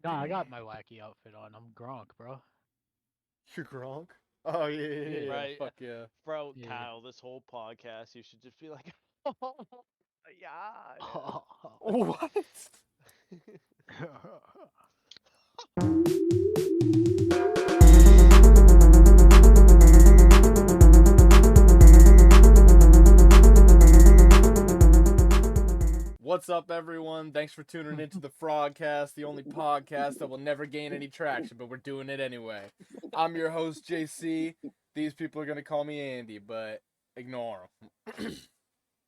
Nah, I got my wacky outfit on. I'm Gronk, bro. You're Gronk? Oh, yeah. Right. Fuck yeah. Bro, Yeah. Kyle, this whole podcast, you should just be like, oh, yeah. What? What's up, everyone? Thanks for tuning into the FraudCast, the only podcast that will never gain any traction, but we're doing it anyway. I'm your host, JC. These people are going to call me Andy, but ignore them.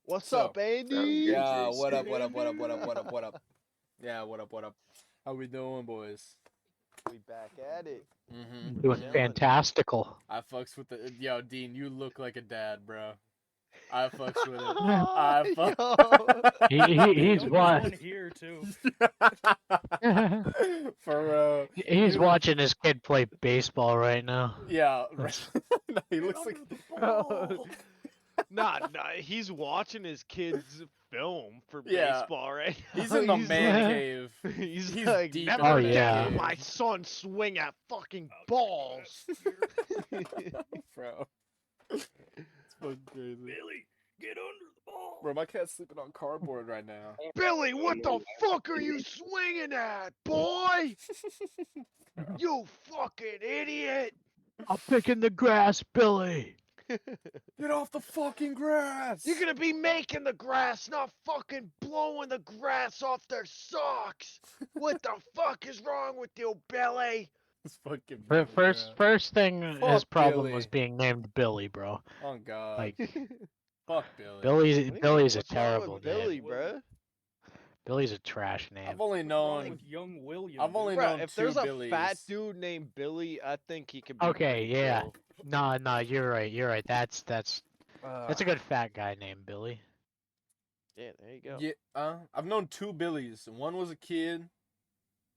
What's So, up, Andy? Yeah, what up? Yeah, what up? How we doing, boys? We back at it. Mm-hmm. Doing Chilling. fantastical. I fucks with the... Yo, Dean, you look like a dad, bro. I fucks with it. He's There's what? one here too. For He's you- watching his kid play baseball right now. Yeah, right. No, he looks like Nah, he's watching his kids film for Yeah. baseball right now. he's in the man like- cave. He's He's like, deep never in Oh, the yeah. let cave. my son swing at fucking balls. Bro. It's fucking crazy. Billy, get under the ball. Bro, my cat's sleeping on cardboard right now. Billy, what the fuck are you swinging at, boy? You fucking idiot! I'm picking the grass, Billy. Get off the fucking grass! You're gonna be making the grass, not fucking blowing the grass off their socks. What the fuck is wrong with you, Billy? It's fucking The Billy, first thing his Fuck problem was Billy. being named Billy, bro. bro. Oh god. Like Fuck Billy. Billy's a What's wrong terrible with Billy, name. bruh? Billy's a trash name. I've only Wrong known with young William. I've only dude? known Bruh, if two there's a Billies. fat dude named Billy, I think he could be Okay, pretty yeah. cool. No, you're right. That's a good fat guy named Billy. Yeah, there you go. Yeah, I've known two Billies. One was a kid,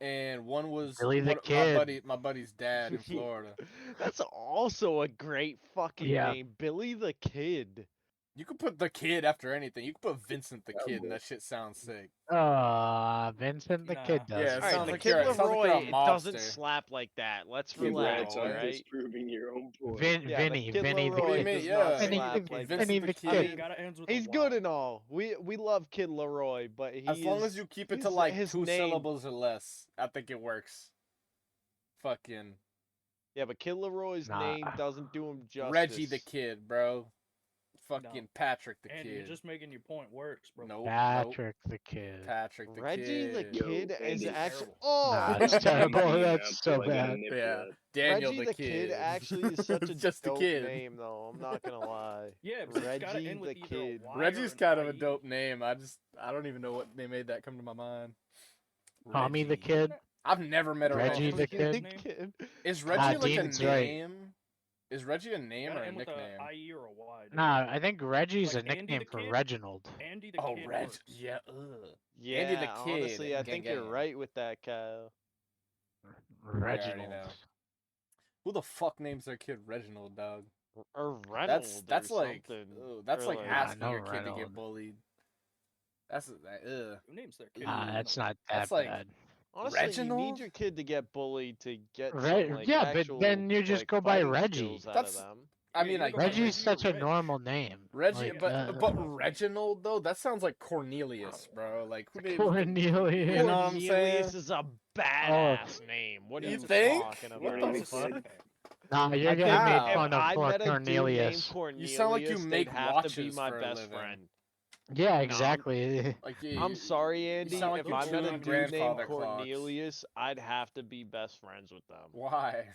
and one was Billy the my Kid. my buddy's dad in Florida. That's also a great fucking Yeah. name, Billy the Kid. You could put the kid after anything. You could put Vincent the Kid, and that shit sounds sick. Vincent the Kid Nah. does. Yeah, it All right, sounds the like Kid you're- it sounds like Leroy you're a it doesn't mobster. slap like that. Let's Relax, relax, all all right? right? Disproving your own point. Yeah, the Vinny Kid the Leroy What do you Kid. mean? does Yeah, not Vinny slap the- like Vincent Vinny the the Kid. Kid. Gotta ends with He's a good Y. and all. We love Kid Leroy, but he As long is- as you keep it to he's- like his two name- syllables or less, I think it works. Fucking Yeah, but Kid Leroy's Nah. name doesn't do him justice. Reggie the Kid, bro. Fucking Patrick the And Kid. you're just making your point worse, bro. Nope, Patrick the Kid. Patrick the Reggie the Kid. Kid Yo, is Andy's actually. terrible. Oh, Nah, it's terrible. Andy That's announced so it like a bad. nip Yeah, head. Daniel Reggie the Kid. actually is such a It's just a dope kid. name, though. I'm not gonna lie. Yeah, but it's gotta Reggie end with the either Kid. a Y or Reggie's an kind of a IE. dope name. I don't even know what they made that come to my mind. Tommy the Reggie. Kid. I've never met a Reggie Reggie. the Kid. Is Ah, Reggie like a Dean's right. name? Is Reggie a name Gotta or a end with nickname? a IE or a Y. dude. Nah, I think Reggie's Like a Andy nickname the for Kid? Reginald. Andy the Oh, Kid Reg. works. Yeah. Ugh. Yeah, Andy the Kid, honestly, I gang, think you're gang. right with that, Kyle. Reginald. know. Who the fuck names their kid Reginald, dog? Or Reynolds. That's or like, something. that's Or like Yeah, I asking know your kid to Reynolds. get bullied. That's ugh. Who names their kid? Nah, that's not that That's like- bad. Honestly, you Reginald? need your kid to get bullied to get Re- some, like, yeah, but actual, then you just like, go by fighting Reggie. skills out That's- of them. I Yeah, mean, you I go by guess. Reggie's Reggie such or a Reg. normal name. Reggie, Like, but Reginald though, that sounds like Cornelius, bro. Like who names Cornelius. You know what I'm saying? Cornelius is a badass name. What are You you think? talking What about? the It's a fuck? sick name. Nah, you're I getting think made Wow. if fun of I for met a dude named Cornelius. Cornelius, You sound like you they'd make have to be watches my for a best living. friend. Yeah, No. exactly. Like I'm sorry, Andy. sound like If you I met a tuned dude named grandfather clocks. Cornelius, I'd have to be best friends with them. Why?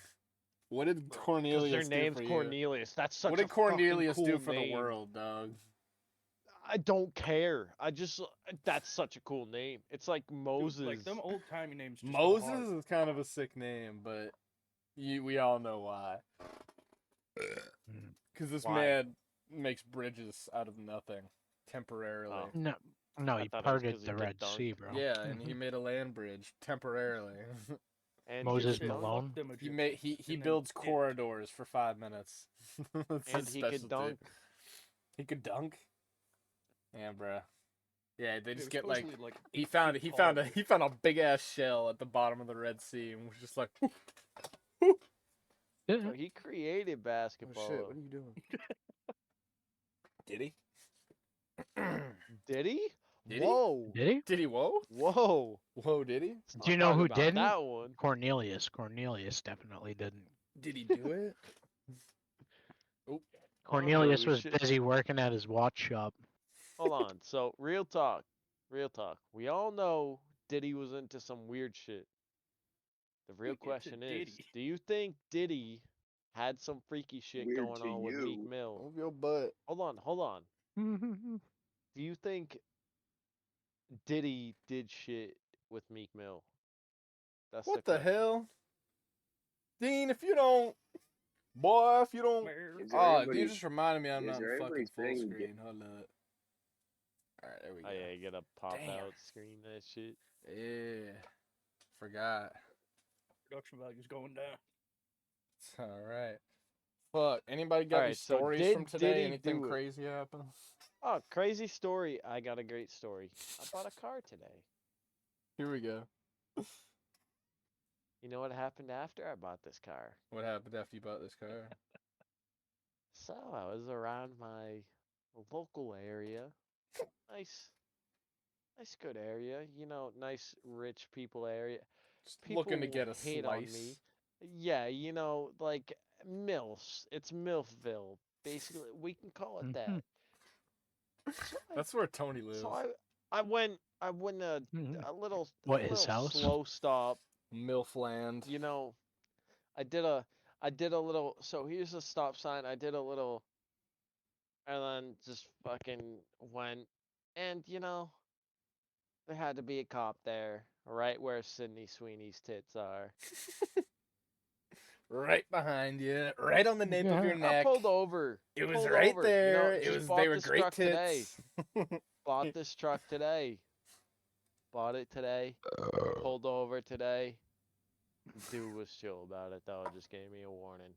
What did Because Cornelius their do name's for you? Cornelius. That's such What a did Cornelius fucking do cool for the name. world, dog? I don't care. That's such a cool name. It's like Dude, Moses. like them old timey names. Just go Moses hard. is kind of a sick name, but we all know why. Because this Why? man makes bridges out of nothing temporarily. Oh. No, I he thought it was 'cause parted he the could Red dunk. Sea, bro. Yeah, and he made a land bridge temporarily. And Moses he could dunk. Malone. Fuck them he Egyptians. he And then builds it- corridors for 5 minutes. That's And his he could specialty. dunk. He could dunk. Yeah, bruh. Yeah, they It just was get like supposedly, like he 8 found feet he tall. found a big ass shell at the bottom of the Red Sea and was just like, So he created oh basketball. shit, what are you doing? Did he? Did he? Did he? Whoa. Did he? Did he? Whoa, Whoa. whoa! Did he? Let's Do you not know talk who about didn't? that one. Cornelius. Cornelius definitely didn't. Did he do it? Oh, Cornelius we was should- busy working at his watch shop. Hold on. So, real talk. Real talk. We all know Diddy was into some weird shit. The real Into question is, Diddy. do you think Diddy had some freaky shit Weird going to on with Meek you. Mill? move your butt. Hold on. Do you think Diddy did shit with Meek Mill? That's What the the question. hell, Dean? If you don't, boy, if you don't, Is there oh, anybody- you just reminded me I'm is not there in fucking anybody full saying screen. Hold up. All right, there we go. Oh yeah, you gotta pop Damn. out screen that shit. Yeah, forgot. Production value's going down. It's all right. Fuck. Anybody got any Alright, so stories did from today? Diddy Anything do it? crazy happen? Oh, crazy story. I got a great story. I bought a car today. Here we go. You know what happened after I bought this car? What happened after you bought this car? So I was around my local area. Nice, good area. You know, nice rich people area. Just People looking to get a hate on me. slice. Yeah, you know, like MILFs. It's MILFville. Basically, we can call it that. So That's where Tony lives. So I went a little What, his house? slow stop. Milfland. You know, I did a little. So here's a stop sign. I did a little, and then just fucking went, and you know, there had to be a cop there, right where Sydney Sweeney's tits are. Right behind you, right on the nape of your Yeah. neck. I pulled over. It was pulled right over. there. You know, It just was. bought They were this great truck today. tits. Bought this truck today. Bought it today. Pulled over today. Dude was chill about it though. Just gave me a warning.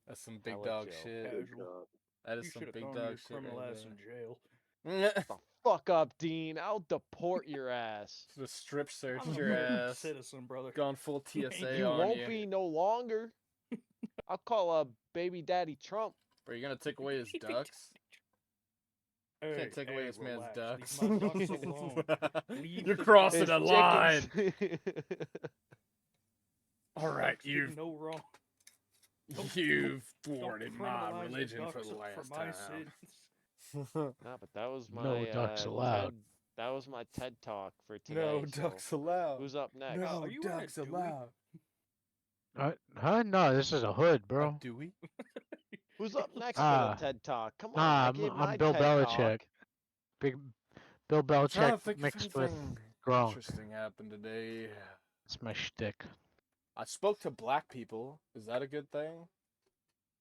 That's some big Hella dog chill. shit. Casual. That is You some should have big thrown dog your shit. criminal Right ass in jail. there. The fuck up, Dean. I'll deport your ass. Just strip search I'm an your American ass. citizen, brother. Gone full TSA You on won't you. be no longer. I'll call baby daddy Trump. Are you gonna take away his ducks? Hey, Can't take away this man's relax. ducks. Leave my ducks alone. Leave You're the crossing ducks a His line. chickens. All right, Ducks did you no wrong. you've Don't thwarted my criminalize the religion for ducks the last my time. sins. Nah, but that was my No ducks allowed. that was my TED talk for today. No so ducks allowed. who's up next? No Are you in a ducks Dewey? allowed. Huh? No, this is a hood, A bro. Dewey? Who's up next Ah, for the TED talk? Come on, Nah, I gave my I'm Bill TED Belichick. talk. Big Bill I'm trying to Belichick think if mixed with anything Gronk. interesting happened today. That's my shtick. I spoke to black people. Is that a good thing?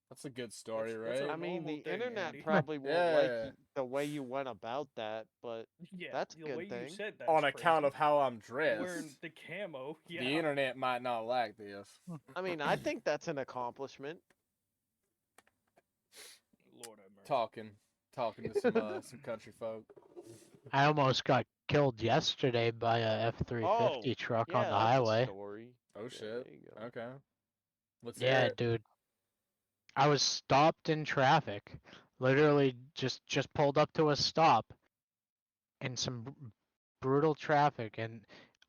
That's a good story, That's right? a I mean, normal the thing, internet Andy. probably won't like Yeah. the way you went about that, but Yeah, That's a the good way thing. you said that. On account of how I'm dressed. wearing the camo. Yeah. The internet might not like this. I mean, I think that's an accomplishment. Lord have mercy. Talking to some country folk. I almost got killed yesterday by a F-350 truck Yeah, on the that's highway. a story. Oh Yeah, shit. there you go. Okay. Let's hear Yeah, it. dude. I was stopped in traffic. Literally just pulled up to a stop in some brutal traffic, and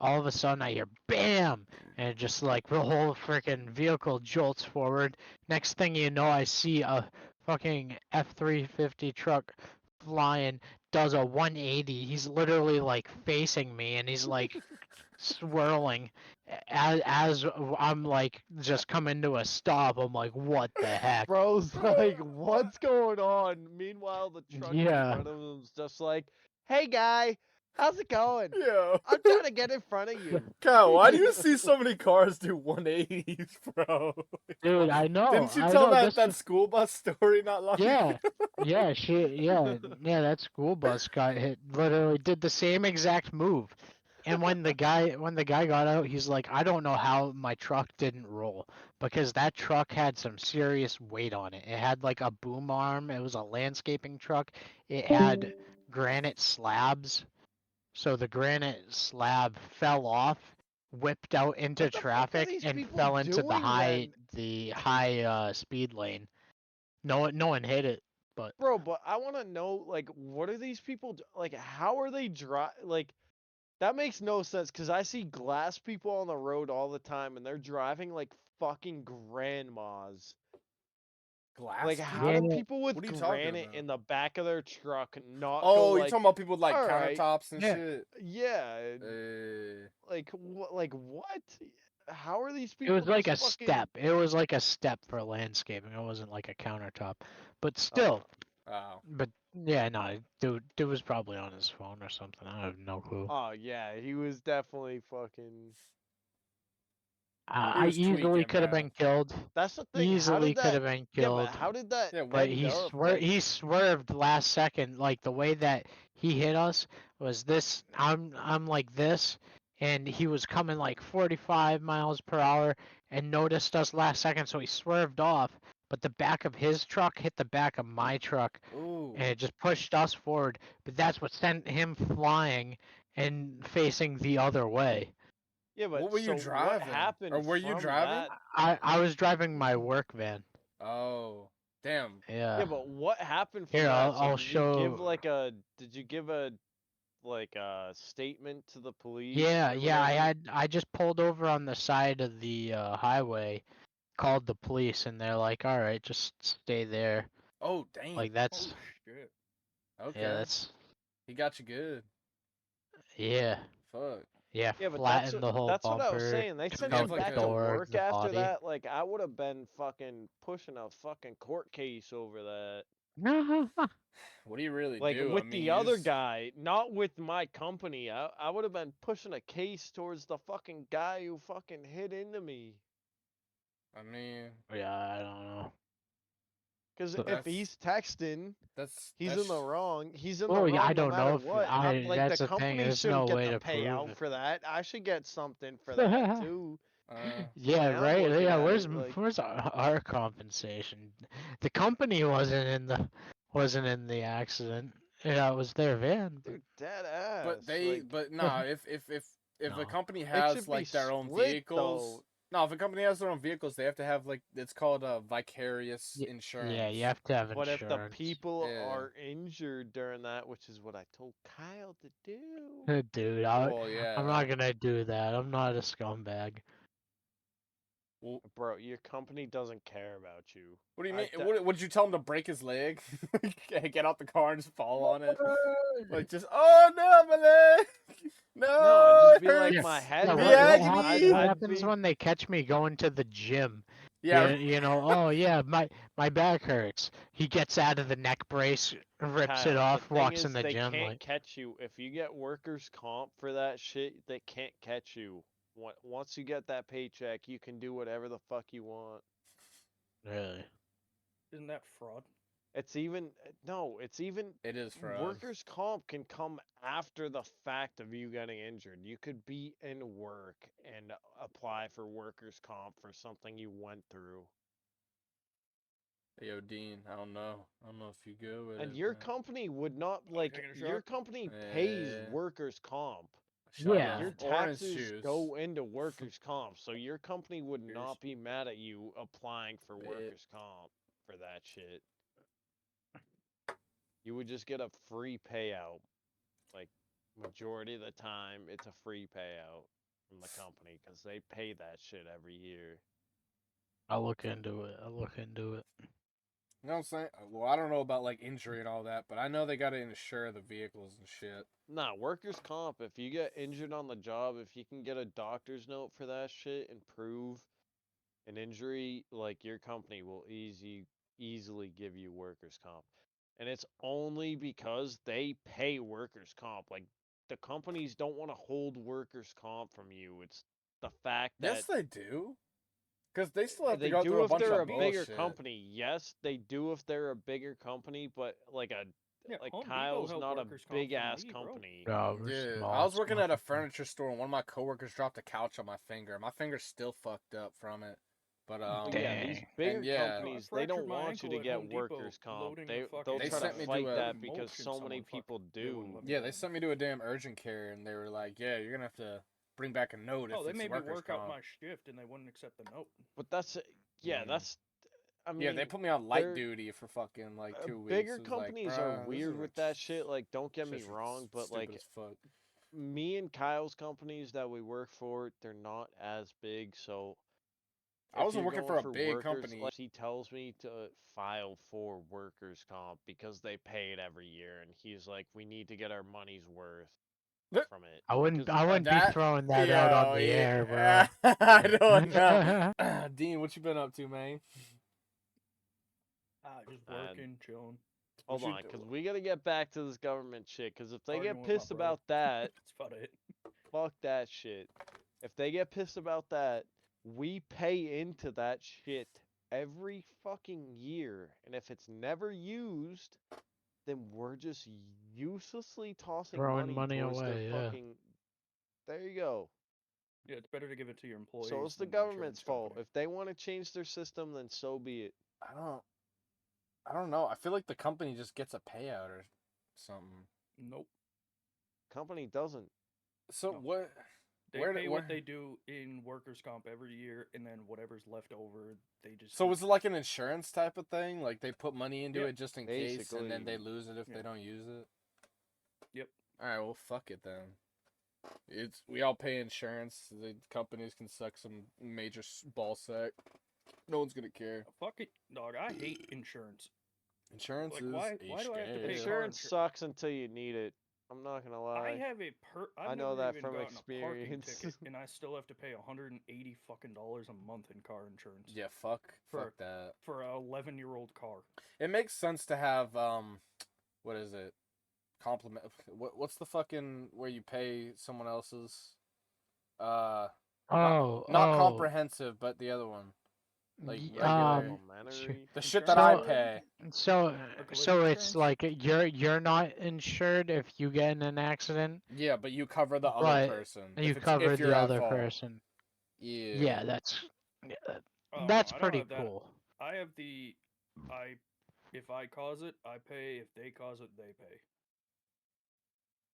all of a sudden I hear BAM! And it just like the whole freaking vehicle jolts forward. Next thing you know, I see a fucking F-350 truck flying, does a 180. He's literally like facing me, and he's like swirling as I'm like just coming to a stop. I'm like, what the heck? Bro's like, what's going on? Meanwhile, the truck Yeah. in front of him's just like, hey guy, how's it going? Yeah. I'm trying to get in front of you. Kyle, why do you see so many cars do 180s, bro? Dude, I know. Didn't you I tell know, this that was- school bus story not long Yeah, ago? yeah, that school bus got hit. Literally did the same exact move. And when the guy got out, he's like, I don't know how my truck didn't roll, because that truck had some serious weight on it. It had like a boom arm. It was a landscaping truck. It had granite slabs. So the granite slab fell off, whipped out into What the fuck are traffic, these and people fell into doing the high speed lane. No one hit it, but Bro, but I want to know, like, what are these people like? How are they like? That makes no sense because I see glass people on the road all the time, and they're driving like fucking grandmas. Glass Like, people? how Yeah. do people with What are you talking granite about? in the back of their truck not go Oh, you're like, talking about people with like "All right, countertops and Yeah. shit. yeah, Uh, like what? How are these it people was like just a fucking? step. It was like a step for landscaping. It wasn't like a countertop, but still. oh. But yeah, no, dude was probably on his phone or something. I have no clue. Oh yeah, he was definitely fucking. He I was easily tweaking, could have bro. been killed. That's the thing. How Easily did could that? have been Yeah, but killed. how did that Yeah, But end up? he swerved last second. Like the way that he hit us was this. I'm like this, and he was coming like 45 miles per hour and noticed us last second, so he swerved off. But the back of his truck hit the back of my truck, Ooh. and it just pushed us forward. But that's what sent him flying and facing the other way. Yeah, but What were you so what driving? happened Or were you from driving? that? I was driving my work van. Oh, damn. Yeah. Yeah, but what happened from Here, that? So I'll did you give show. like a did you give a like a statement to the police Yeah, or yeah, whatever? I just pulled over on the side of the highway, called the police, and they're like, "All right, just stay there." Oh, damn. Like Oh that's shit. yeah, Okay. that's He got you good. yeah, Fuck. yeah, Yeah, but flattened the whole that's what I was bumper, saying. They Did sent you you have out like the back to a door, work the after body. that. Like I would have been fucking pushing a fucking court case over that. what do you really Like do? I with mean, the you other just guy, not with my company. I would have been pushing a case towards the fucking guy who fucking hit into me. I mean, Yeah, I don't know. Because But- if that's he's texting, that's he's in the wrong. He's in the Oh yeah, I wrong no don't know matter if what. Like the that's the thing. company There's shouldn't no get way the to prove payout it. for that. I should get something for that too. The Yeah, way I'm right. looking Yeah, at it, like where's our compensation? The company wasn't in the accident. Yeah, it was their van, but dude, dead ass. but nah, if a no. company It has should be like their own split vehicles, though. no, if a company has their own vehicles, they have to have like it's called vicarious Y- Yeah, you insurance. have to have But if the insurance. people Yeah. are injured during that, which is what I told Kyle to do. Dude, Well, I'm yeah. not gonna do that. I'm not a scumbag. Well, Bro, your company doesn't care about you. what do you I mean? d- Would you tell him to break his leg? Get out the car and just fall on it? Like just oh no, my leg! No, No, just it be like Yeah, my hurts. head yeah. The hurts. agony. What I'd happens be when they catch me going to the gym? Yeah, You know, oh yeah, my back hurts. He gets out of the neck brace, rips it Kyle. The off, thing walks in is, the they gym can't like, catch you if you get workers' comp for that shit. They can't catch you. Once you get that paycheck, you can do whatever the fuck you want. really? Isn't that fraud? It's even no, it's even it is fraud. workers' comp can come after the fact of you getting injured. You could be in work and apply for workers' comp for something you went through. Yo, Dean, I don't know. I don't know if you go with And it. your but- company would not like taking a your shot? company pays Eh, workers' comp. shot Yeah. of Your orange taxes juice. go into workers' comp, so your company would Cheers. not be mad at you applying for Bit. workers' comp for that shit. You would just get a free payout. Like majority of the time, it's a free payout from the company because they pay that shit every year. I'll look into it. I'll look into it. You know what I'm saying? Well, I don't know about like injury and all that, but I know they got to insure the vehicles and shit. Nah, workers' comp. If you get injured on the job, if you can get a doctor's note for that shit and prove an injury, like your company will easily give you workers' comp. And it's only because they pay workers' comp. Like the companies don't want to hold workers' comp from you. It's the fact Yes, that they do. Because they still have to they go do through a if bunch they're of a bigger bullshit. company. Yes, they do if they're a bigger company, but like Yeah, like Home Depot Kyle's held not a workers' comp big for ass me, bro. company. No, we're Yeah, small. I was It's working at a nothing. furniture store and one of my coworkers dropped a couch on my finger. My finger's still fucked up from it. But Well, yeah, these Dang. bigger yeah. companies, I they don't fractured my want you ankle to at get Home Depot workers' comp. loading a They'll fucking, They try sent to me to fight a that because motion so many someone people fucking- they wouldn't do. let me yeah, do they it. sent me to a damn urgent care, and they were like, "Yeah, you're gonna have to bring back a note Oh, if they it's made me workers' work out comp." my shift, and they wouldn't accept the note. But that's yeah, Mm. that's I mean, Yeah, they put me on light they're- duty for fucking like 2 weeks. bigger It was like, companies are "Bruh, this weird is with like that shit. Like, don't get me shit's wrong, but stupid like as fuck. me and Kyle's companies that we work for, they're not as big, so I if wasn't you're working going for a for big workers, company. like he tells me to file for workers' comp because they pay it every year, and he's like, we need to get our money's worth from it. I wouldn't Because- be throwing that out on the air, bro. I don't know. Dean, what you been up to, man? Just And- working, chilling. Hold you on, do- because we gotta get back to this government shit. Because if they Arguing get with my pissed brother. about that, That's about it. fuck that shit. If they get pissed about that, we pay into that shit every fucking year. And if it's never used, then we're just uselessly tossing Throwing money towards away, their yeah. fucking. There you go. Yeah, it's better to give it to your employees. So it's the than government's insurance fault. company. If they want to change their system, then so be it. I don't know. I feel like the company just gets a payout or something. Nope. Company doesn't. So No. what? They Where- pay where- what they do in workers' comp every year, and then whatever's left over, they just. So keep. was it like an insurance type of thing? Like they put money into Yeah. it just in case, and then they Basically. lose it if Yeah. they don't use it. Yep. All right, well, fuck it then. We all pay insurance. The companies can suck some major ball sack. No one's gonna care. Fuck it, dog. I hate insurance. Insurance Like, is why do I have to pay car Insurance insur- sucks until you need it. I'm not gonna lie. I have a I've I know never that even from gotten a parking experience. ticket, and I still have to pay $180 fucking dollars a month in car insurance Yeah, fuck For- that. for a 11-year-old car. It makes sense to have what is it? Compliment. What's the fucking where you pay someone else's? Not comprehensive, but the other one. Like Y- regular. Complimentary The shit that I So- pay. So collision it's insurance? like you're not insured if you get in an accident, Yeah, but you cover the other but person. you if cover if you're the at other fault. person. Yeah. Yeah, that's Oh, that's I don't pretty have that. cool. I have if I cause it, I pay. If they cause it, they pay.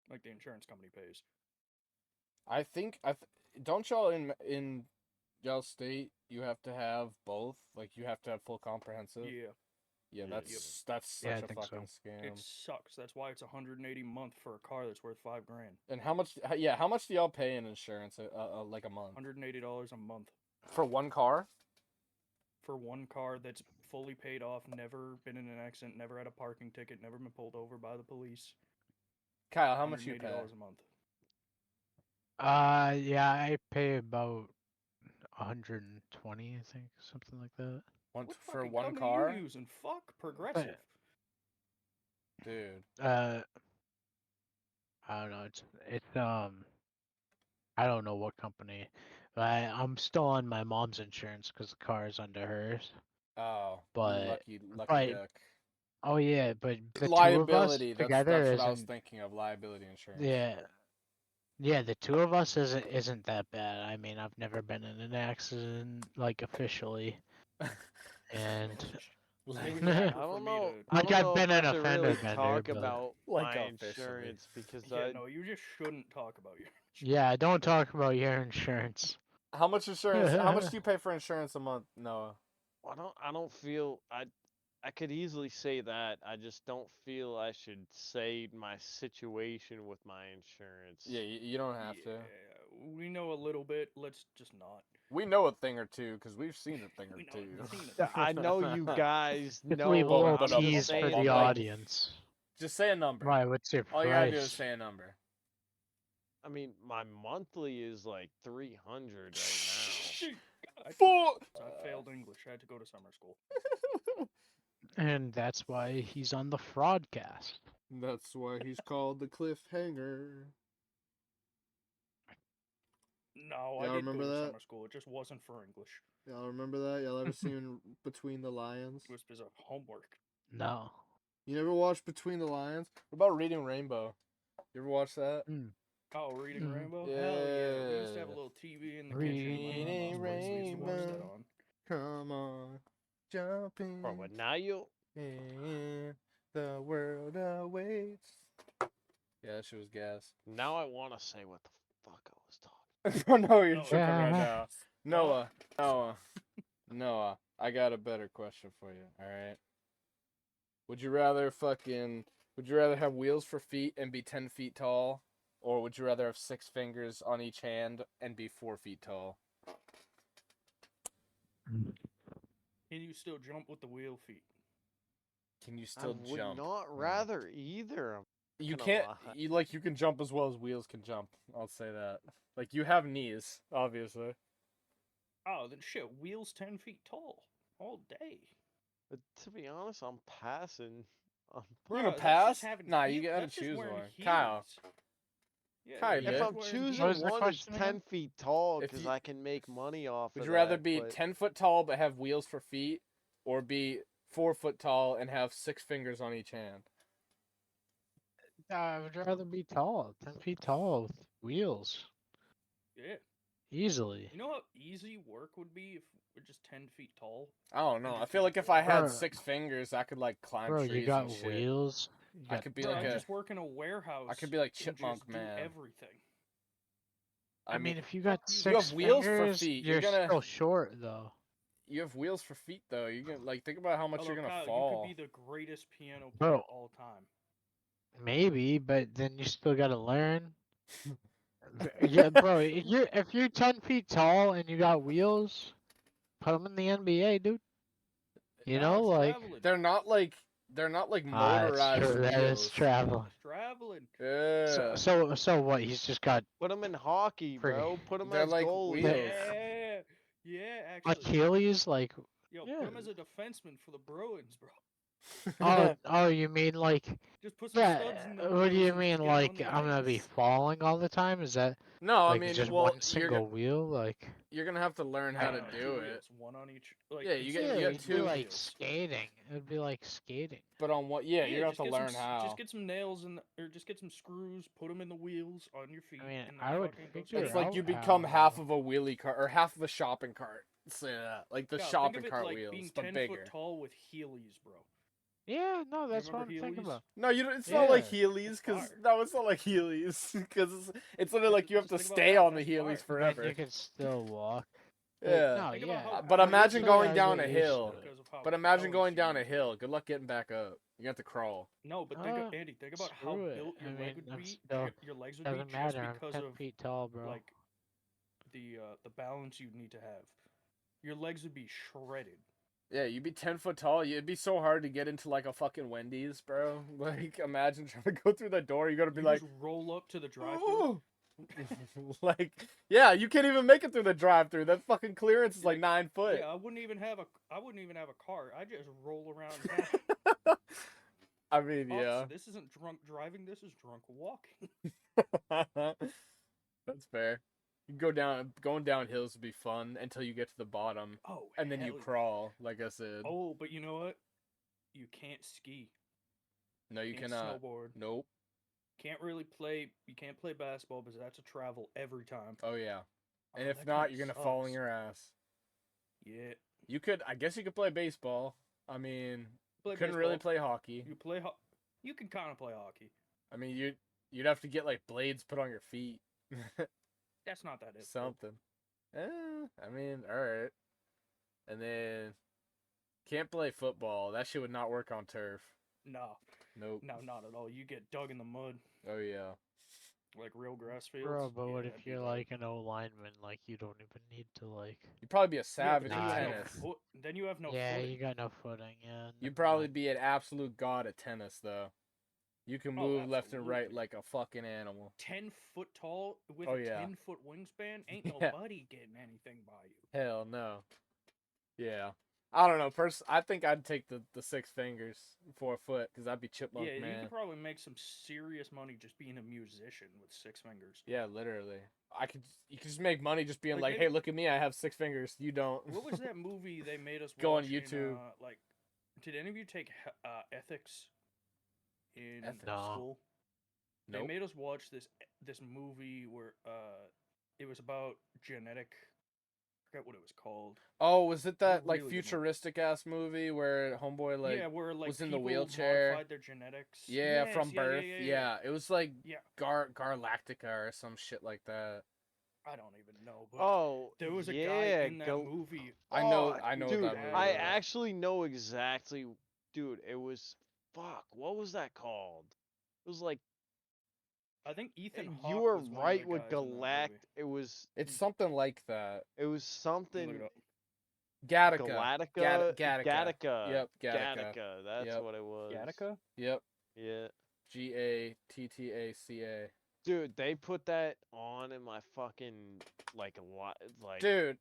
Like the insurance company pays. I think don't y'all in y'all state you have to have both? Like you have to have full comprehensive. Yeah, Yeah, Yeah. that's Yeah, I such a think so. fucking scam. it sucks. That's why it's $180 a month for a car that's worth $5,000. And how much? Yeah, how much do y'all pay in insurance? Like a month $180 a month for one car? for one car that's fully paid off, never been in an accident, never had a parking ticket, never been pulled over by the police. Kyle, how much you pay? $180 a month. Yeah, I pay about 120, I think, something like that. One What for fucking one company car, you using? Fuck Progressive. dude. I don't know. It's I don't know what company, but I'm still on my mom's insurance because the car is under hers. Oh, But- lucky but- duck. Oh yeah, but the Liability. two of us together That's what I was isn't. thinking of. Liability insurance. Yeah, the two of us isn't that bad. I mean, I've never been in an accident like officially, and Maybe I longer for don't me know. to- I Like, don't I've know been if an I should offender really bender, talk but- about Like my officially. insurance because Yeah, I no, you just shouldn't talk about your. yeah, don't talk about your insurance. How much insurance? How much do you pay for insurance a month, Noah? I don't feel I could easily say that. I just don't feel I should say my situation with my insurance. Yeah, you don't have to. We know a little bit. Let's just not. We know a thing or two because we've seen a thing or We know two. a thing or Yeah, I know you guys Just know. leave a little I'm just tease for saying, the like, audience. Just say a number. Right, what's your All you gotta do is price? say a number. I mean, my monthly is like 300 right Four. I failed English. I had to go to summer school. And that's why he's on the FraudCast. That's why he's called the cliffhanger. No, Y'all I did go remember to that? summer school. It just wasn't for English. Y'all remember that? Y'all ever seen Between the Lions? It was because of homework. No. You never watched Between the Lions? What about Reading Rainbow? You ever watch that? Oh, Reading Mhm. Rainbow? Hell yeah. We used to have a Yeah. little TV in the kitchen. My Reading mom used to watch that Rainbow. on. jumping. Bro, but now you. In the world awaits. Yeah, that shit was gas. Now I want to say what the fuck I was talking. Oh no, you're No, tripping right yeah. now. Noah, I got a better question for you. All right. Would you rather have wheels for feet and be 10 feet tall, or would you rather have 6 fingers on each hand and be 4 feet tall? Can you still jump with the wheel feet? Can you I still would jump? not rather either. You gonna can't. lie. You can jump as well as wheels can jump. I'll say that. Like you have knees, obviously. Oh, then shit, wheels 10 feet tall all day. But to be honest, I'm passing. You gonna Bruh, that's pass? just having Nah, you heel- gotta that's just choose wearing one. Kyle. heels. Yeah, Kyle, you're If Yeah. just I'm wearing choosing What was heels. the one, it's question again? 10 feet tall If because you- I can make money off Would of you rather that, be but 10 foot tall but have wheels for feet, or be 4 foot tall and have 6 fingers on each hand? I would rather be tall, 10 feet tall with wheels, Yeah. easily. You know how easy work would be if we're just 10 feet tall? I don't know. And I just feel like keep if I had Bro. 6 fingers, I could like climb Bro, trees you got and shit. wheels. You I got could be Bro, like I a. just work in a warehouse. I could be like and Chipmunk just Man. Do everything. I mean, if you got fuck you. You 6 have wheels for fingers, feet, you're you're gonna- still short though. You have wheels for feet though. You can like think about how much Although, you're gonna Kyle, fall. you could be the greatest piano Bro. player of all time. Maybe, but then you still gotta learn. Yeah, bro, if you're 10 feet tall and you got wheels, put them in the NBA, dude. You Nah, know, it's like traveling. They're not like that's motorized true. That is wheels. traveling. It's traveling. Yeah. So what? He's just got put them in hockey, bro. Put them They're as like goalies. wheels. Yeah. Yeah, actually. Achilles, like Yo, yeah. put him as a defenseman for the Bruins, bro. Oh, you mean like Just put some yeah? studs in the What do wheels you and just mean get 'em like on the I'm gonna be ice. falling all the time? Is that No, I like mean, just well, one single wheel? Like you're gonna have to learn how to No, do two it. wheels, one on each. Like, Yeah, you instead get- of you yeah, got it'd using be two like wheels. skating. It'd be like skating. But on what? Yeah, you're gonna have just to get learn how. Just get some nails or just get some screws, put them in the wheels on your feet, I mean, and then I would fucking go figure It's skating. like you out become how, half though. of a wheelie cart or half of a shopping cart. Say that, like the God, shopping think of it cart like wheels, being but 10 bigger. foot tall with Heelys, bro. Yeah, no, You that's what I'm remember thinking Heelys? about. No, you don't. It's not like Yeah. Heelys, That's because fire. no, it's not like Heelys, because it's literally like you have Just to think about stay that, on the that's Heelys fire. Then forever. you can still walk. Yeah. No, Think yeah. about how But hard imagine you going gotta down get a used hill. to it. because of how But imagine balanced going down you a need to hill. be. Good luck getting back up. You have to crawl. No, but Andy, think about how Screw it. built your I leg mean, would I'm be. still Your legs would be doesn't just matter. I'm because 10 of feet tall, bro. like the balance you'd need to have. Your legs would be shredded. Yeah, you'd be 10 foot tall. It'd be so hard to get into like a fucking Wendy's, bro. Like, imagine trying to go through that door. You gotta be You like, just roll up to the drive-thru. "Oh." Like, yeah, you can't even make it through the drive-through. That fucking clearance is like 9 foot. Yeah, I wouldn't even have a car. I just roll around town. I mean, yeah. Officer, this isn't drunk driving. This is drunk walking. That's fair. You going down hills would be fun until you get to the bottom, Oh, and then you hell yeah. crawl, like I said. Oh, but you know what? You can't ski. No, you Can't cannot. snowboard. Nope. You can't play basketball because that's a travel every time. Oh yeah. And Oh, if that not, kinda you're gonna fall on sucks. your ass. Yeah. I guess you could play baseball. I mean, Play couldn't really baseball. play hockey. You can kind of play hockey. I mean, you'd have to get like blades put on your feet. That's not that difficult. Something. I mean, all right. And then can't play football. That shit would not work on turf. No, Nope. no, not at all. You get dug in the mud Oh yeah. like real grass fields. Bro, but Yeah, what that'd if be you're bad. like an O lineman? Like you don't even need to like. You'd probably be a Yeah, savage but at then you have tennis. no then you have no yeah, footing. you got no footing. Yeah. You'd never probably mind. be an absolute god at tennis, though. You can Oh, move left and right absolutely. like a fucking animal. 10 foot tall with Oh, a yeah. 10-foot wingspan. Ain't Yeah. nobody getting anything by you. Hell no. Yeah. I don't know. I think I'd take the 6 fingers 4 foot because I'd be Chipmunk Yeah, you Man. could probably make some serious money just being a musician with 6 fingers. Yeah, literally. You could just make money just being Like, like, maybe- hey, look at me, I have 6 fingers. You don't. What was that movie they made us Go on watch YouTube. like, did any of you take ethics in Ethics? No. school? They Nope. made us watch this movie where it was about genetic forget what it was called. Oh, was it that like really good movie. futuristic ass movie where homeboy like yeah, where like was in the people wheelchair? modified their genetics. Yeah, Yes, from birth. Yeah. It was like Yeah. Garlactica or some shit like that. I don't even know, but Oh, there was a yeah, guy in that movie. I know dude, what that movie I is. actually know exactly. Dude, it was fuck. What was that called? It was like I think Ethan Hawke you were was one right of the with guys in that movie. Galact. It was It's something like that. it was Let me something look it up. Gattaca. Gattaca. Yep, Gattaca. Gattaca. That's Yep. what it was. Gattaca? Yep. Yeah. Gattaca. Dude, they put that on in my fucking like like Dude,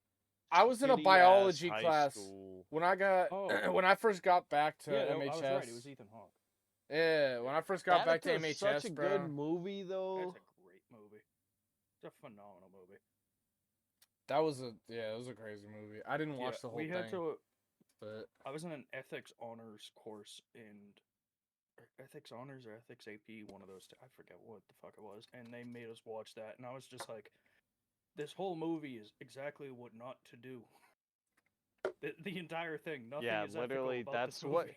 I was in a shitty-ass biology high class school. when I got Oh. when I first got back to Yeah, MHS. I was right. It was Ethan Hawke. Yeah, when I first got back to Gattaca's MHS, such a bro. good movie though. That's a great movie. It's a phenomenal movie. That was a crazy movie. I didn't watch the whole we thing. had to. But I was in an ethics honors course ethics honors or ethics AP, one of those two. I forget what the fuck it was, and they made us watch that, and I was just like, this whole movie is exactly what not to do. The entire thing, nothing Yeah, is literally, ethical about that's this what movie.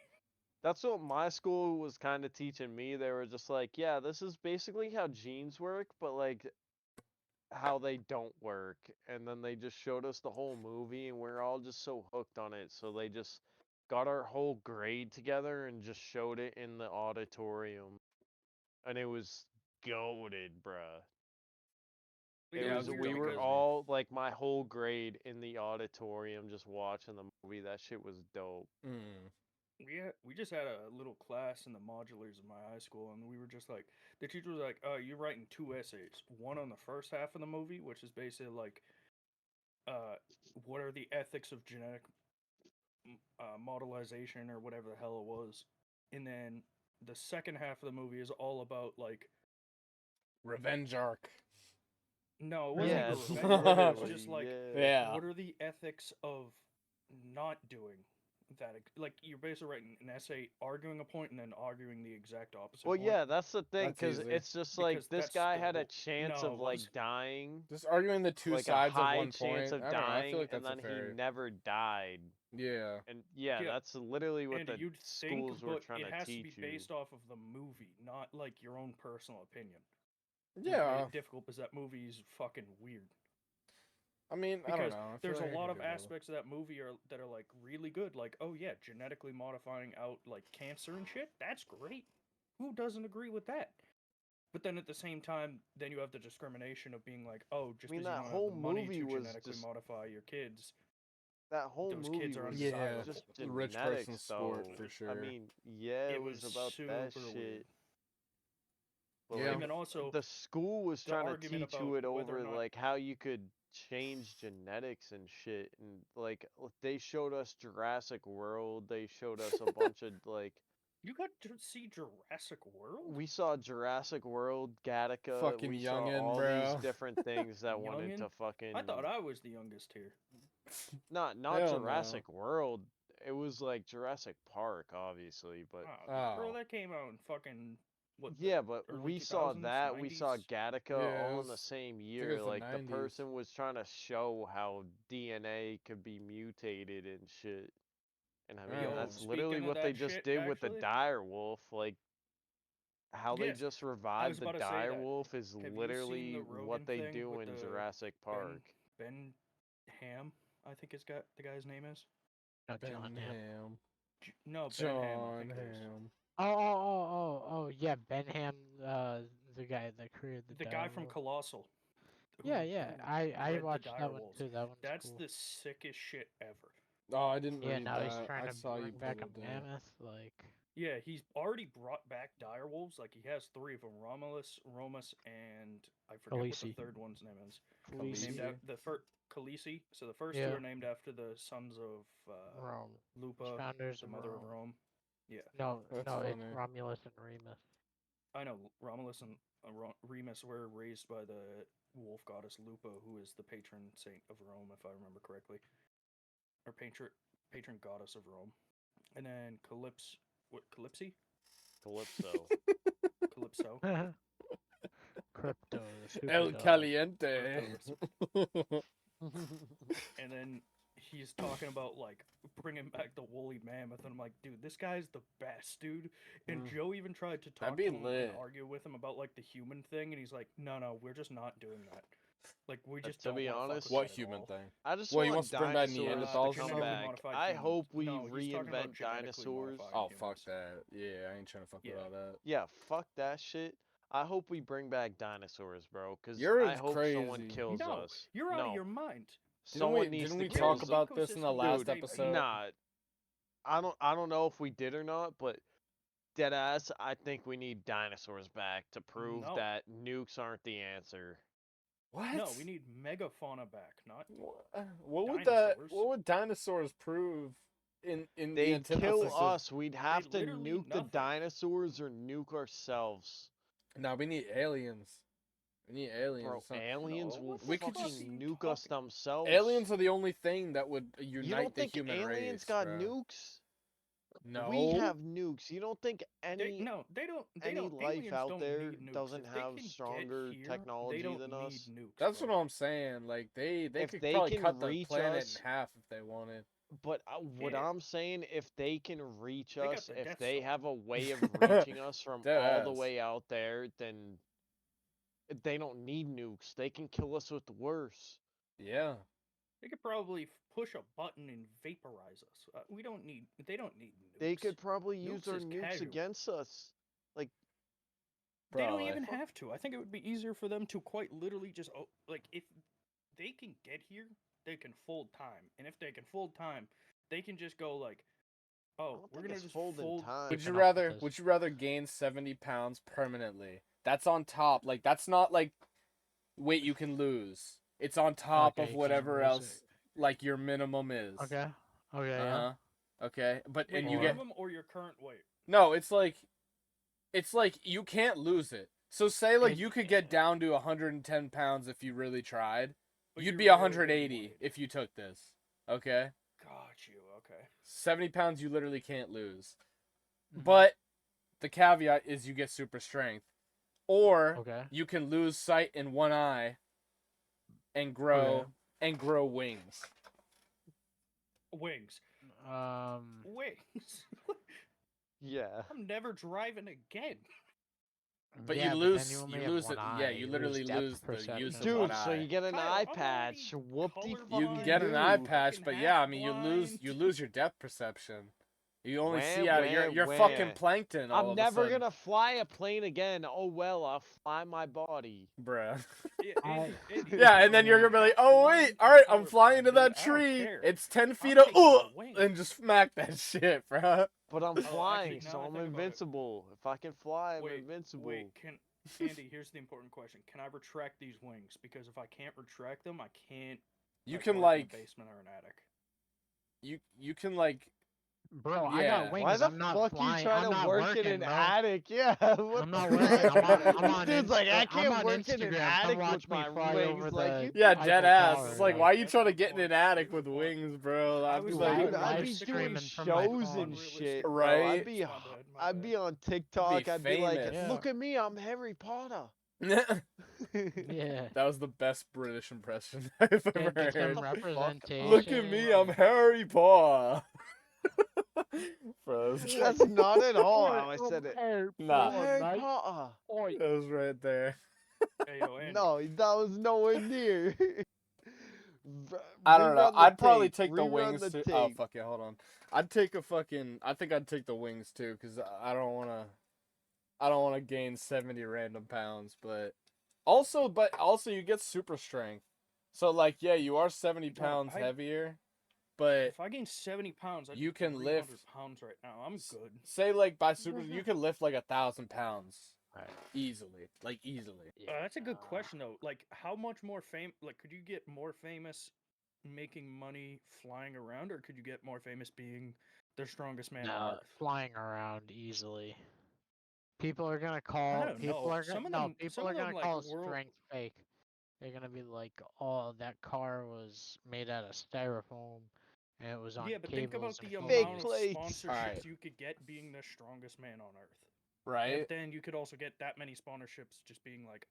that's what my school was kind of teaching me. They were just like, yeah, this is basically how genes work, but like how they don't work. And then they just showed us the whole movie, and we're all just so hooked on it. So they just got our whole grade together and just showed it in the auditorium, and it was goated, bruh. It Yeah, was weird we were because all like my whole grade in the auditorium just watching the movie. That shit was dope. we just had a little class in the modulars of my high school, and we were just like, the teacher was like, you're writing 2 essays, one on the first half of the movie, which is basically like, what are the ethics of genetic modelization or whatever the hell it was, and then the second half of the movie is all about like, Revenge Arc. no, it wasn't Yeah, even it's revenge. It was literally, just like, Yeah. what are the ethics of not doing that? Like, you're basically writing an essay, arguing a point, and then arguing the exact opposite Well, point. yeah, that's the thing, That's because easy. it's just like Because this that's guy the had a rule. chance No, of it like was. dying, Just arguing the two like a sides of high one chance point. of I don't know. I dying, feel like and that's then a fair. he never died. Yeah. And yeah, Yeah, that's literally what and the you'd schools think, were but trying it to has to be teach you. based off of the movie, not like your own personal opinion. Which Yeah. made it difficult because that movie is fucking weird. I mean, I don't Because know. I feel there's like a I lot could of do both. aspects of that movie that are like really good. Like, oh yeah, genetically modifying out like cancer and shit. That's great. Who doesn't agree with that? But then at the same time, then you have the discrimination of being like, oh, just I mean, because you that don't whole have the money movie to was genetically just modify your kids, that whole those movie kids are was Yeah, just the rich person's genetics, sport though. for sure. I mean, yeah, it it was was about that super shit. weird. But Yeah. like, And then also the school was the trying to argument teach about you it whether or over not like how you could change genetics and shit, and like they showed us Jurassic World. They showed us a bunch of like you got to see Jurassic World. we saw Jurassic World, Gattaca. Fucking We saw youngin', all bro. these different things that went Youngin'? into fucking I thought I was the youngest here. not Hell Jurassic World. It was like Jurassic Park, obviously, but Bro, Oh. that came out in fucking what? yeah, but early we saw 2000s, that. We saw 90s? Gattaca Yeah, all it in the was- same it year. was the Like the 90s. person was trying to show how DNA could be mutated and shit. And I mean, Yo, that's speaking literally of what they that just shit, did with the actually- dire wolf. Like how they Yes, just I was revived the about to say dire that. wolf is Have you seen literally the what Rogan they thing do with in the Jurassic Park. Ben Ham, I think the guy's name is. No, John Ben Ham. Ham. No, Ben Ham. I John think it is. Ham. Oh, yeah, Benham, the guy that created The guy from Colossal. Yeah, who I bred the watched dire that one wolves. too. That one's That's cool. the sickest shit ever. Oh, I didn't Yeah, read now that. he's trying I to saw you bring back a posted that. mammoth. Like, Yeah, he's already brought back dire wolves. Like, he has 3 of them: Romulus, Romus, and I forget what the Khaleesi. third one's name is. Khaleesi. Named after the first Khaleesi. So the first 2 Yeah. are named after the sons of Rome. Lupa, Founders the of mother Rome. of Rome. Yeah, No, That's no, it's funny. Romulus and Remus. I know Romulus and Remus were raised by the wolf goddess Lupa, who is the patron saint of Rome, if I remember correctly, or patron goddess of Rome. And then Calypso. Calypso. Crypto. The El super dog. Caliente. And then he's talking about like bringing back the woolly mammoth, and I'm like, dude, this guy's the best, dude. And Mm. Joe even tried to talk That'd be to him lit. and argue with him about like the human thing, and he's like, no, we're just not doing that. Like we just to don't be wanna fuck honest- with What that at human all." thing? I just Well, he want wants to bring back dinosaurs Neanderthals to come genetically back. modified I humans. hope we No, he's talking about reinvent genetically dinosaurs. modified Oh, humans. fuck that. Yeah, I ain't trying to fuck with Yeah. all that. Yeah, fuck that shit. I hope we bring back dinosaurs, bro. Cause You're I hope someone crazy. kills No, us. you're out of No, your mind. someone needs Didn't to we kill talk us. about this in the Ecosystem last Dude, episode? Nah, I don't know if we did or not, but dead ass, I think we need dinosaurs back to prove No. that nukes aren't the answer. What? No, we need megafauna back, not What would dinosaurs. What would dinosaurs prove in the They'd kill antithesis of? us. We'd have to literally nuke the nothing. dinosaurs or nuke ourselves. No, we need aliens. We need aliens. Bro, or something. aliens No, will what the We could fucking fuck are you nuke talking- us themselves. Aliens are the only thing that would You unite don't the think human aliens race. got bro. nukes? No. We have nukes. You don't think any they don't. They any don't. life Aliens out don't there need nukes. doesn't If they have can get stronger here, technology they don't than need us? nukes. That's bro. what I'm saying. Like they If could they probably can cut the reach planet us- in half if they wanted. But what Yeah. I'm saying, if they can reach They got us, the if Death they Star. have a way of reaching us from Dead all the ass. way out there, then they don't need nukes. They can kill us with worse. Yeah. They could probably push a button and vaporize us. We don't need. They don't need nukes. They could probably use Nukes their is nukes casual. against us. They Bro, don't like- even have to. I think it would be easier for them to quite literally just like if they can get here, they can fold time, and if they can fold time, they can just go like, I oh, don't we're think gonna it's just folding fold. time. Would you Keeping up with rather this. would you rather gain 70 pounds permanently? That's on top. Like that's not like weight you can lose. It's on top Okay, of you can't whatever lose else like your minimum is. Okay. Okay. Uh-huh. Yeah. Okay. But Wait, and your you get minimum or your current weight? No, it's like you can't lose it. So say like And- you could get down to 110 pounds if you really tried. But You'd you're be rarely 180 weight. if you took this. Okay? Got you. Okay. 70 pounds you literally can't lose. Mhm. But the caveat is you get super strength. Or Okay. you can lose sight in one eye and grow wings. Wings. Wings. Yeah. I'm never driving again. But yeah, you then lose only you have lose one it. eye. Yeah, you literally depth lose the use perception. of Dude, one so eye. you get an Kyle, eye I'm patch. already Whoop de You colorblind, can get an eye dude. patch, fucking but half yeah, I mean you lose blind. your depth perception. You only Wah, see out of you're wah, fucking wah. plankton all I'm of a never sudden. gonna fly a plane again. Oh well, I'll fly my body. Bruh. Yeah, I- Yeah, and then you're gonna be like, oh wait, all right, I'm flying to that tree. It's 10 feet of taking the wings. and just smack that shit, bruh. But I'm actually, flying, now so that I I'm think about it- invincible. If I can fly, I'm Wait, invincible. wait, Andy, here's the important question. Can I retract these wings? Because if I can't retract them, I can't You like, can work in like a basement or an attic. you can like Bro, I Yeah. got wings. Why the I'm not fuck flying. you trying I'm to not work working, in an bro. attic? Yeah, what I'm not the working. fuck? I'm on Dude's like, I I'm can't on work in an Instagram. Come attic watch with me my fly wings. over Like, the you yeah, Eiffel dead ass. Tower, It's like like- why are you That's trying to my get in point. an attic Here's with the point. wings, bro? I I'd be was like, dude, I'd live be doing streaming from my shows phone. and shit, bro. Right? I'd be, My bad, my I'd bad. be on TikTok. I'd be like, famous. look at me, I'm Harry Potter. that Yeah. was the best British impression I've Can't ever get heard. some Shut the fuck up. representation. Look at me, I'm Harry Potter. Bro, That's not at all how I said it. Nah. I'm Harry Potter. that was right there. Hey, yo, Andy. No, that was nowhere near. I don't know. Rerun the I'd probably tape, take the rerun wings the too. tape. Oh fuck yeah, hold on. I'd take a fucking. I think I'd take the wings too, cause I don't wanna. I don't wanna gain 70 random pounds, but also you get super strength. So like yeah, you are 70 Dog, pounds I- heavier, but If I gain 70 pounds, I'd You be can 300 lift- pounds right now. I'm good. say like by super, you can lift like 1,000 pounds Right. easily, like easily. That's a good question though. Like, how much more fame? Like, could you get more famous making money flying around, or could you get more famous being the strongest man on No, earth? flying around easily. People are gonna call. don't People know. are Some gonna of no. them- People some are of them, gonna like, call world- strength fake. They're gonna be like, "Oh, that car was made out of styrofoam, and it was on Yeah, but think about cables and the foam." Fake amount of plates. sponsorships Alright. you could get being the strongest man on earth. right? And then you could also get that many spawnerships just being like,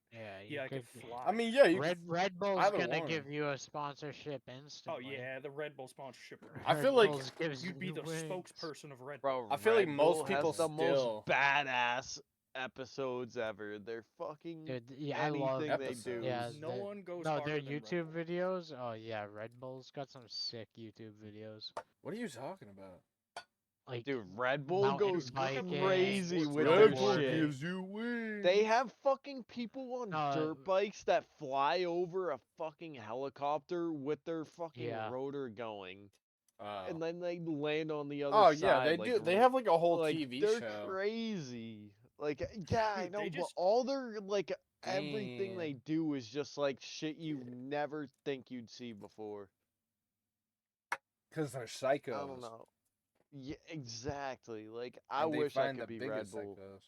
you I could could- fly. I mean, yeah, you Red Bull's either gonna one. give you a sponsorship Oh instantly. yeah, the Red Bull sponsorship would be. I Red feel like Bull's gives You'd be you the wings. spokesperson of Red Bull. Bro, I feel like Red most Bull people has the still- most badass episodes ever. They're fucking Dude, yeah, I love anything they episodes. do. Yeah, No one goes no, harder their than Red YouTube Bull. videos. Oh yeah, Red Bull's got some sick YouTube videos. What are you talking about? Like, Dude, Red Bull mountain goes biking, crazy with snowboarding. their Red Bull shit. gives you wings. They have fucking people on No, dirt bikes that fly over a fucking helicopter with their fucking Yeah. rotor going, Oh. and then they land on the other Oh side. yeah, they like, do. They have like a whole like, TV they're show. crazy. Like, yeah, I Dude, know, they but just- all their like everything Damn. they do is just like shit you never think you'd see before. Because they're psychos. I don't know. Yeah, exactly. Like, I And they wish I find could the be Red biggest Bull. psychos.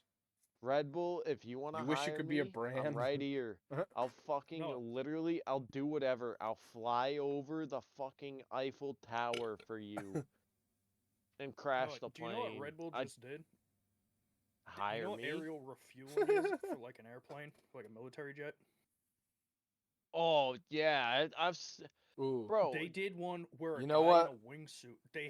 Red Bull, if you want to You wish hire you could be a me, brand? I'm right here. I'll fucking No. literally, I'll do whatever. I'll fly over the fucking Eiffel Tower for you and crash No, the do you plane. know what Red Bull I'd just did? hire You know what me. aerial refueling is for like an airplane, like a military jet? Oh yeah, Ooh. bro. They did one where a You know guy what? in a wingsuit. They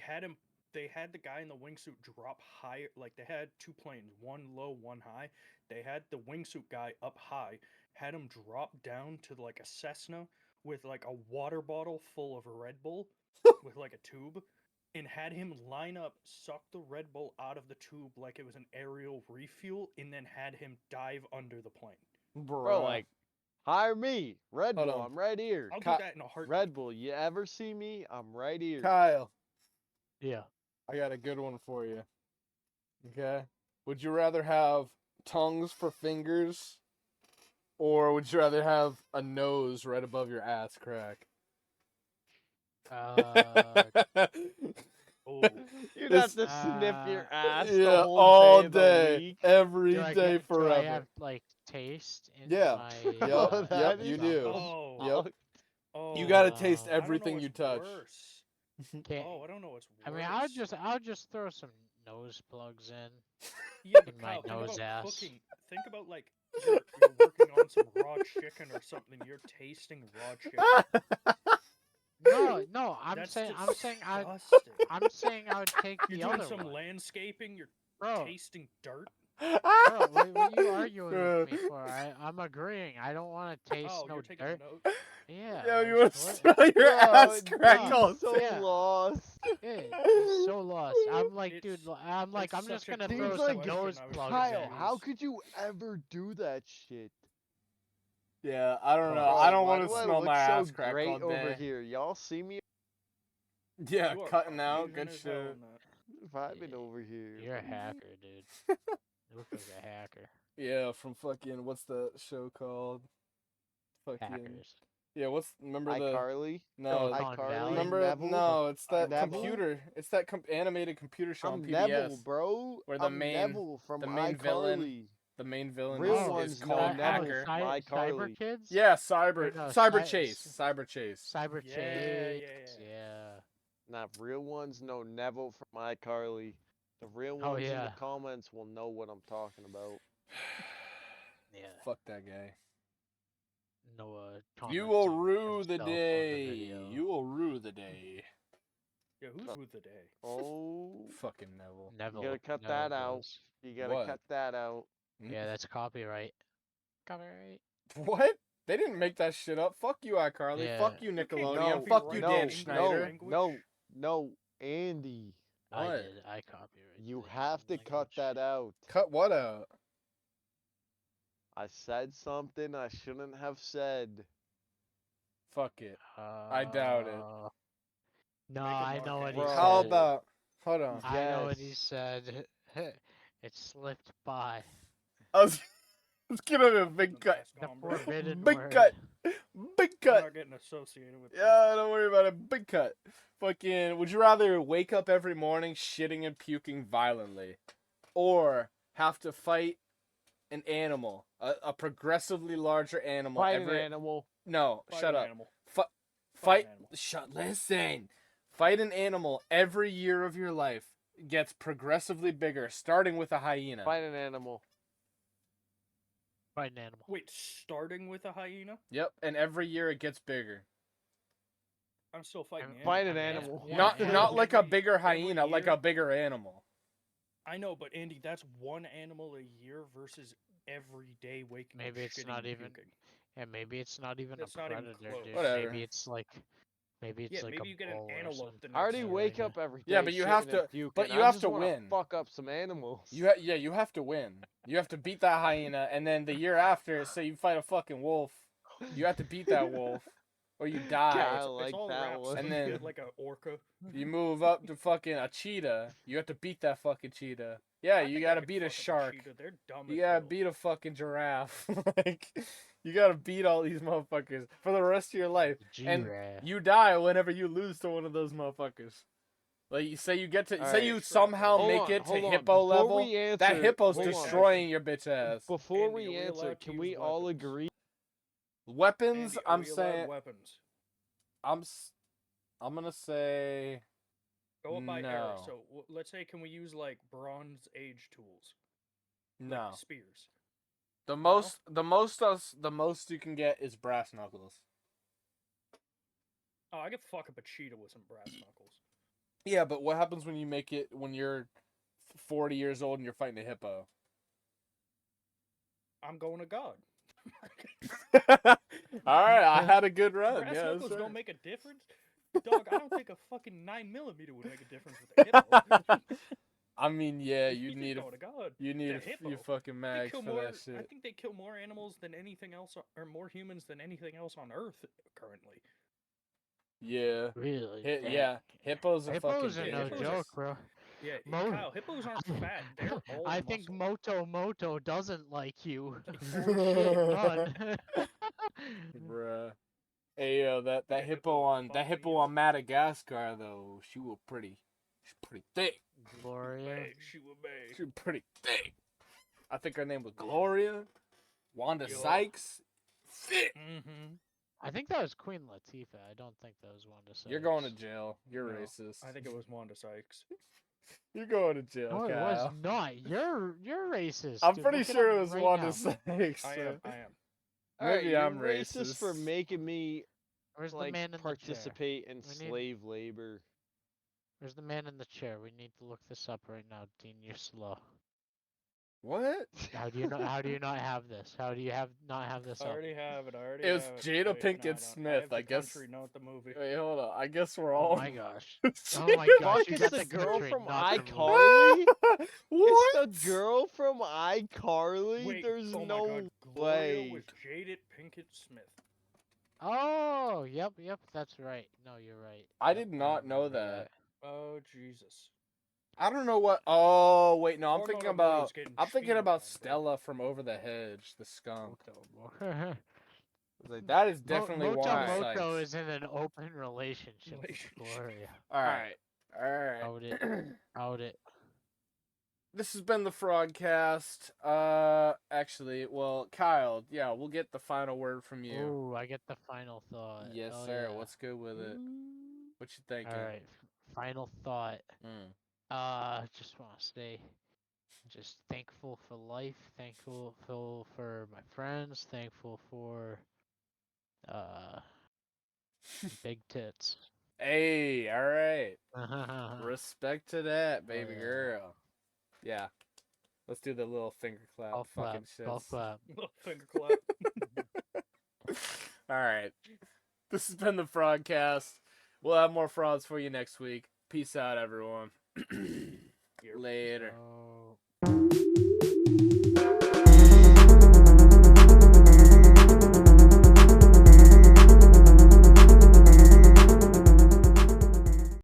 had the guy in the wingsuit drop higher. Like they had two planes, one low, one high. They had the wingsuit guy up high, had him drop down to like a Cessna with like a water bottle full of Red Bull with like a tube, and had him line up, suck the Red Bull out of the tube like it was an aerial refuel, and then had him dive under the plane. Bro, like, hire me, Red Hold Bull. on. I'm right here. I'll Ki- do that in a heartbeat. Red Bull, you ever see me? I'm right here. Kyle, Yeah. I got a good one for you. Okay. Would you rather have tongues for fingers, or would you rather have a nose right above your ass crack? Oh, You'd have It's- to sniff your ass yeah, the whole all day, of day, the week. every Do I day, get, forever. do I have like taste in Yeah. my? Yup, That you is do. Oh. Yep. oh, You gotta taste I don't know everything what's you touch. Worse. Can't, Oh, I don't know what's worse. I mean, I'll just throw some nose plugs in. Yeah, but in my Kyle, think nose about ass. cooking. Think about like you're working on some raw chicken or something. You're tasting raw chicken. No, I'm That's saying disgusting. I'm saying I would take You're the doing other some one. landscaping. You're Bro, tasting dirt. bro, what are you arguing with me for? I'm agreeing. I don't want to taste Oh, no you're taking dirt. note. Yeah. Yo, you like, want to what? smell your ass Bro, crack he's all so Yeah. lost. Yeah, it's so lost. I'm like, dude, It's- I'm like, it's I'm just such a gonna good throw Dude's some like, nose question, I was plugs Kyle, in. how could you ever do that shit? Yeah, I don't know. Bro, I don't why want do to I smell look my so ass crack great all over day. here? Y'all see me Yeah, You are cutting out, amazing good as hell shit. in that. vibing over here? You're a hacker, dude. You look like a hacker. Yeah, from fucking what's the show called? Fucking Hackers. yeah. Remember the iCarly? no? Silicon iCarly? Valley. Remember Neville? no? It's that Neville? computer. It's that animated computer show on I'm PBS. Neville, bro. where the I'm main- Neville from the main iCarly. villain The main villain Real is ones know called Neville Hacker. from Cyber iCarly. Kids? Yeah, Or Cyber no, Cyber Cy- Chase. Cyber Chase. Cyber Yeah, Chase. yeah. Yeah. Not real ones know Neville from iCarly. The real Oh, ones in yeah. the comments will know what I'm talking about. Yeah. Fuck that guy. Noah. You will commenting rue the himself on day. video. You will rue the day. Yeah, who's with the day? Oh, Fucking Neville. Neville. gotta cut Neville that out. knows. you gotta What? cut that out. Yeah, that's copyright. Copyright. What? They didn't make that shit up. Fuck you, iCarly. Yeah. Fuck you, You can't Nickelodeon. No, Fuck you, no, Dan English Schneider. language. no, Andy. I What? did. I copyright. You have to cut that out. Cut what out? I said something I shouldn't have said. Fuck it. I doubt it. No, Make a I know what he Bro. said. How about? Hold on. I know what he Yes. said. It slipped by. I was. Let's get on a big cut. The Gone, bro. forbidden Big word. cut. Big I'm cut. not getting associated with this. Yeah, don't worry about it. Big cut. Fucking. Would you rather wake up every morning shitting and puking violently, or have to fight an animal, a progressively larger animal? Fight an every... animal. No, Fight shut an up. Animal. Fight. an animal. Shut. Listen. Fight an animal every year of your life, gets progressively bigger, starting with a hyena. Fight an animal. Fight an animal. Wait, starting with a hyena? Yep, and every year it gets bigger. I'm still fighting I'm- the Fight animal. an Yeah. animal. Yeah. Not like a Every- bigger every hyena, like year- a bigger animal. I know, but Andy, that's one animal a year versus every day waking Maybe up, it's shitting, not and even- puking. Yeah, maybe it's not even That's a not even predator, close. dude. Whatever. Maybe it's like Yeah, like maybe a you get an bull or antelope the something. I already next wake year. up every day. Yeah, but you have shitting and to- puking. but you I have just to wanna win. Fuck up some animals. You have to win. You have to beat that hyena, and then the year after, say you fight a fucking wolf, you have to beat that wolf, or you die. God. I It's like all that wraps. one. And You then- get like an orca. You move up to fucking a cheetah, you have to beat that fucking cheetah. Yeah, I you think I gotta could beat a fuck up shark. cheetah. They're dumb You as gotta hell. beat a fucking giraffe. Like, you gotta beat all these motherfuckers for the rest of your life. And Giraffe. you die whenever you lose to one of those motherfuckers. Like, you say you get to, All say right. you somehow Hold make on, it to hold on. hippo Before level, we answer, that hippo's hold on. destroying your bitch ass. Before Andy, we are we answer, allowed to can use we all weapons? agree? Weapons, Andy, are I'm we allowed saying, weapons. I'm gonna say, Go up by era. no. So let's say, can we use like Bronze Age tools? no. Like spears. The most you can get is brass knuckles. Oh, I could fuck up a cheetah with some brass knuckles. Yeah, but what happens when you make it when you're 40 years old and you're fighting a hippo? I'm going to God. All right, I had a good run. Brass Yeah, knuckles that's right. don't make a difference. Dog, I don't think a fucking 9mm would make a difference with a hippo. I mean, yeah, you You're need going to God. you need The a few hippo. fucking They mags kill for more. that I shit. think they kill more animals than anything else, or more humans than anything else on Earth currently. Really? Yeah, hippos are Hippos are fucking no hippos are- joke, bro. Yeah, Mo- Kyle, hippos aren't fat. They're all I think muscle. Moto doesn't like you. For shit, none. Bruh. Hey, yo, that The hippo will fuck me on up. Madagascar though, she's pretty thick. Gloria. Bang, she was bang. She was pretty thick. I think her name was Gloria. Wanda Yo. Sykes. Thick. Mm-hmm. I think that was Queen Latifah. I don't think that was Wanda Sykes. You're going to jail. You're No, racist. I think it was Wanda Sykes. You're going to jail, No, it Kyle. was not. You're racist. I'm dude. pretty Look it sure up it was right Wanda now. Sykes. I am. Alright, Maybe you're I'm racist for racist. making me Where's the like man in the chair? participate in We need- slave labor. Where's the man in the chair? We need to look this up right now, Dean. You're slow. What? How do you know? How do you not have this? How do you not have this I up? already have it. It was have it. Jada Wait, Pinkett no, I don't. Smith, have I the guess. Country, not the movie. Wait, hold on. I guess we're Oh all. my gosh. Oh my gosh. Fuck, You it's got the the girl country, from not the movie. iCarly? What? It's the girl from iCarly? Wait, There's oh no my God, Gloria way. was Jada Pinkett Smith. Oh, yep. That's right. No, you're right. I Yep, did not know remember that. Oh Jesus. I don't know what. Oh wait, no, I'm Or thinking no, about. Gloria's getting I'm thinking cheated about on, bro. Stella from Over the Hedge, the skunk. that. Like, that is definitely Moto Wanda Moto Sykes. is in an open relationship with Gloria. All right. Out it. Out it. This has been the FraudCast. Actually, well, Kyle, yeah, we'll get the final word from you. Ooh, I get the final thought. Yes, Oh, sir. yeah. What's good with it? What you thinking? All right. Final thought. Mm. Just want to stay just thankful for life, thankful for my friends, thankful for big tits. Hey, all right. Respect to that, baby yeah. girl. Yeah. Let's do the little finger clap. Golf clap, fucking shit. golf clap. Little finger clap. All right. This has been the FraudCast. We'll have more frauds for you next week. Peace out, everyone. Later. So...